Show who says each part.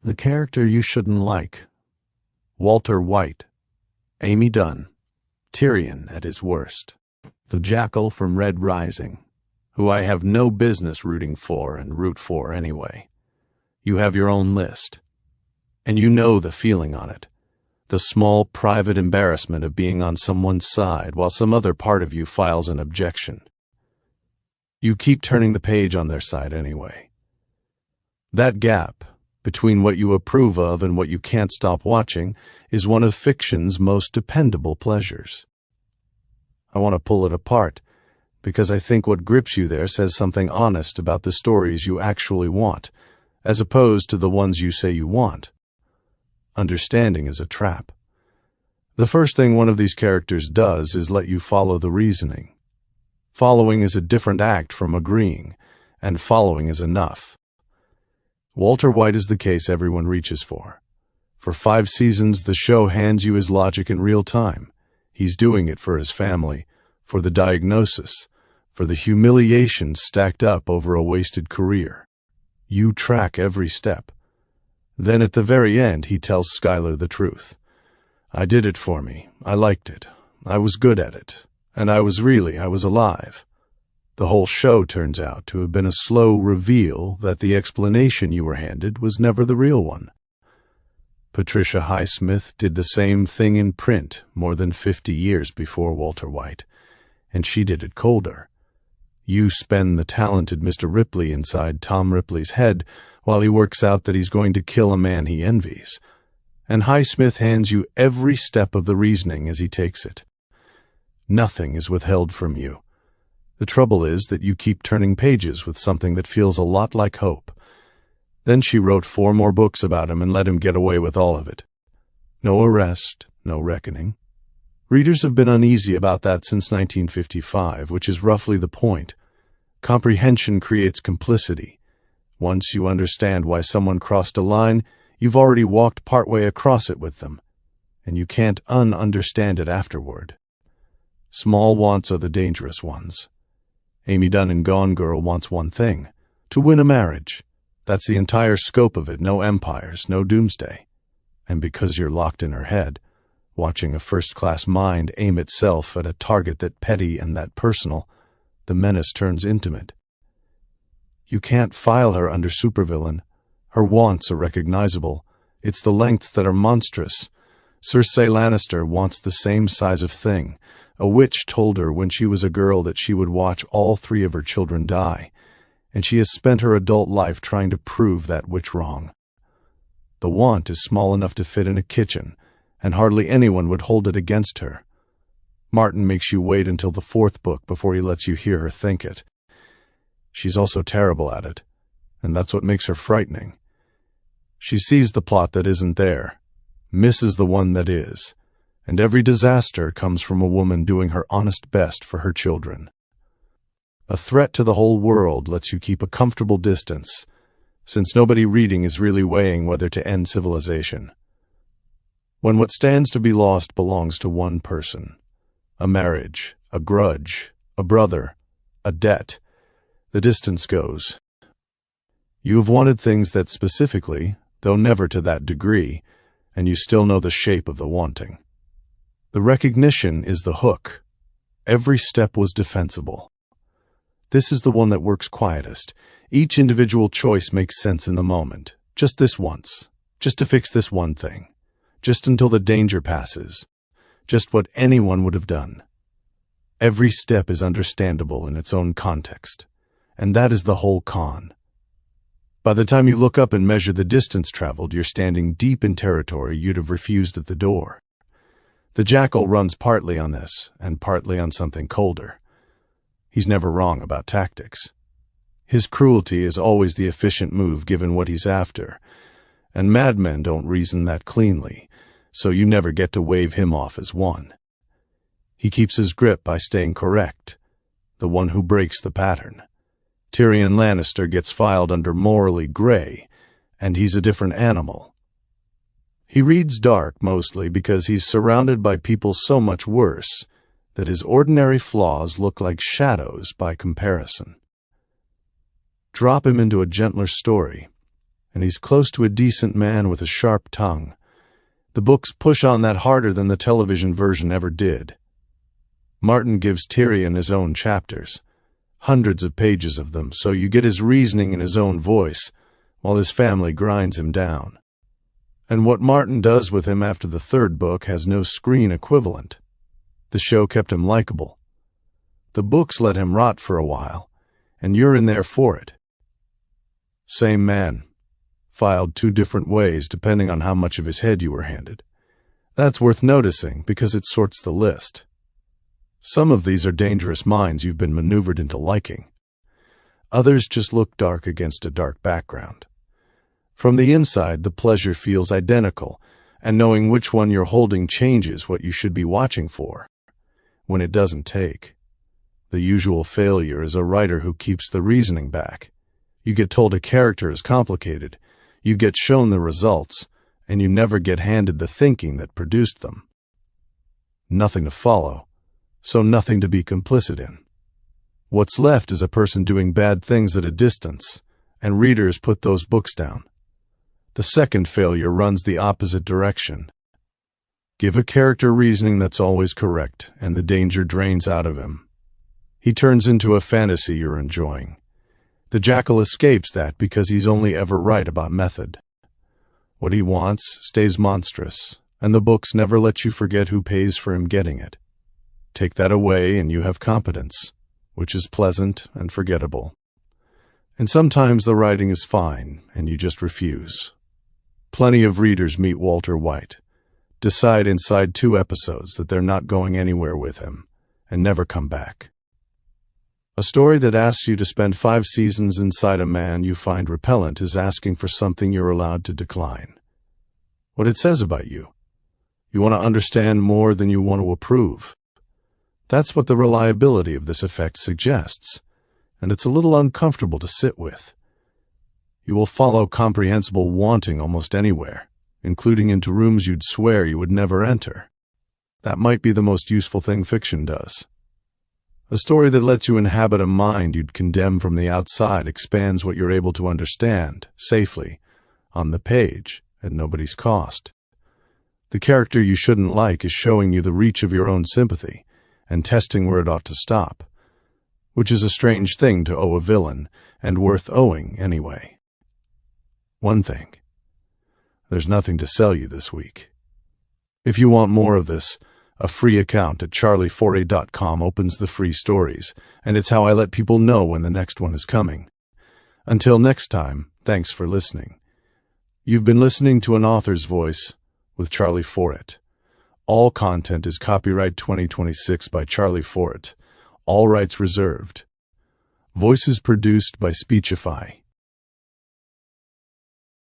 Speaker 1: The character you shouldn't like. Walter White. Amy Dunne. Tyrion at his worst. The Jackal from Red Rising, who I have no business rooting for and root for anyway. You have your own list, and you know the feeling on it. The small private embarrassment of being on someone's side while some other part of you files an objection. You keep turning the page on their side anyway. That gap between what you approve of and what you can't stop watching is one of fiction's most dependable pleasures. I want to pull it apart because I think what grips you there says something honest about the stories you actually want, as opposed to the ones you say you want. Understanding is a trap. The first thing one of these characters does is let you follow the reasoning. Following is a different act from agreeing, and following is enough. Walter White is the case everyone reaches for. For 5 seasons, the show hands you his logic in real time. He's doing it for his family, for the diagnosis, for the humiliation stacked up over a wasted career. You track every step. Then at the very end, he tells Skylar the truth. I did it for me. I liked it. I was good at it. And I was alive. The whole show turns out to have been a slow reveal that the explanation you were handed was never the real one. Patricia Highsmith did the same thing in print more than 50 years before Walter White, and she did it colder. You spend the talented Mr. Ripley inside Tom Ripley's head while he works out that he's going to kill a man he envies, and Highsmith hands you every step of the reasoning as he takes it. Nothing is withheld from you. The trouble is that you keep turning pages with something that feels a lot like hope. Then she wrote 4 more books about him and let him get away with all of it. No arrest, no reckoning. Readers have been uneasy about that since 1955, which is roughly the point. Comprehension creates complicity. Once you understand why someone crossed a line, you've already walked partway across it with them, and you can't un-understand it afterward. Small wants are the dangerous ones. Amy Dunne in Gone Girl wants one thing: to win a marriage. That's the entire scope of it, no empires, no doomsday. And because you're locked in her head, watching a first-class mind aim itself at a target that petty and that personal, the menace turns intimate. You can't file her under supervillain. Her wants are recognizable. It's the lengths that are monstrous. Cersei Lannister wants the same size of thing. A witch told her when she was a girl that she would watch all 3 of her children die, and she has spent her adult life trying to prove that witch wrong. The want is small enough to fit in a kitchen, and hardly anyone would hold it against her. Martin makes you wait until the 4th book before he lets you hear her think it. She's also terrible at it, and that's what makes her frightening. She sees the plot that isn't there, misses the one that is, and every disaster comes from a woman doing her honest best for her children. A threat to the whole world lets you keep a comfortable distance, since nobody reading is really weighing whether to end civilization. When what stands to be lost belongs to one person, a marriage, a grudge, a brother, a debt, the distance goes. You have wanted things that specifically, though never to that degree, and you still know the shape of the wanting. The recognition is the hook. Every step was defensible. This is the one that works quietest. Each individual choice makes sense in the moment. Just this once. Just to fix this one thing. Just until the danger passes. Just what anyone would have done. Every step is understandable in its own context. And that is the whole con. By the time you look up and measure the distance traveled, you're standing deep in territory you'd have refused at the door. The Jackal runs partly on this, and partly on something colder. He's never wrong about tactics. His cruelty is always the efficient move given what he's after, and madmen don't reason that cleanly, so you never get to wave him off as one. He keeps his grip by staying correct, the one who breaks the pattern. Tyrion Lannister gets filed under morally gray, and he's a different animal. He reads dark mostly because he's surrounded by people so much worse that his ordinary flaws look like shadows by comparison. Drop him into a gentler story, and he's close to a decent man with a sharp tongue. The books push on that harder than the television version ever did. Martin gives Tyrion his own chapters, hundreds of pages of them, so you get his reasoning in his own voice, while his family grinds him down. And what Martin does with him after the third book has no screen equivalent. The show kept him likable. The books let him rot for a while, and you're in there for it. Same man, filed 2 different ways depending on how much of his head you were handed. That's worth noticing because it sorts the list. Some of these are dangerous minds you've been maneuvered into liking. Others just look dark against a dark background. From the inside, the pleasure feels identical, and knowing which one you're holding changes what you should be watching for. When it doesn't take. The usual failure is a writer who keeps the reasoning back. You get told a character is complicated, you get shown the results, and you never get handed the thinking that produced them. Nothing to follow, so nothing to be complicit in. What's left is a person doing bad things at a distance, and readers put those books down. The second failure runs the opposite direction. Give a character reasoning that's always correct, and the danger drains out of him. He turns into a fantasy you're enjoying. The Jackal escapes that because he's only ever right about method. What he wants stays monstrous, and the books never let you forget who pays for him getting it. Take that away and you have competence, which is pleasant and forgettable. And sometimes the writing is fine, and you just refuse. Plenty of readers meet Walter White, decide inside 2 episodes that they're not going anywhere with him, and never come back. A story that asks you to spend 5 seasons inside a man you find repellent is asking for something you're allowed to decline. What it says about you. You want to understand more than you want to approve. That's what the reliability of this effect suggests, and it's a little uncomfortable to sit with. You will follow comprehensible wanting almost anywhere, including into rooms you'd swear you would never enter. That might be the most useful thing fiction does. A story that lets you inhabit a mind you'd condemn from the outside expands what you're able to understand, safely, on the page, at nobody's cost. The character you shouldn't like is showing you the reach of your own sympathy, and testing where it ought to stop, which is a strange thing to owe a villain, and worth owing anyway. One thing. There's nothing to sell you this week. If you want more of this, a free account at charlieforay.com opens the free stories, and it's how I let people know when the next one is coming. Until next time, thanks for listening. You've been listening to an author's voice with Charlie Foray. All content is copyright 2026 by Charlie Foray. All rights reserved. Voices produced by Speechify.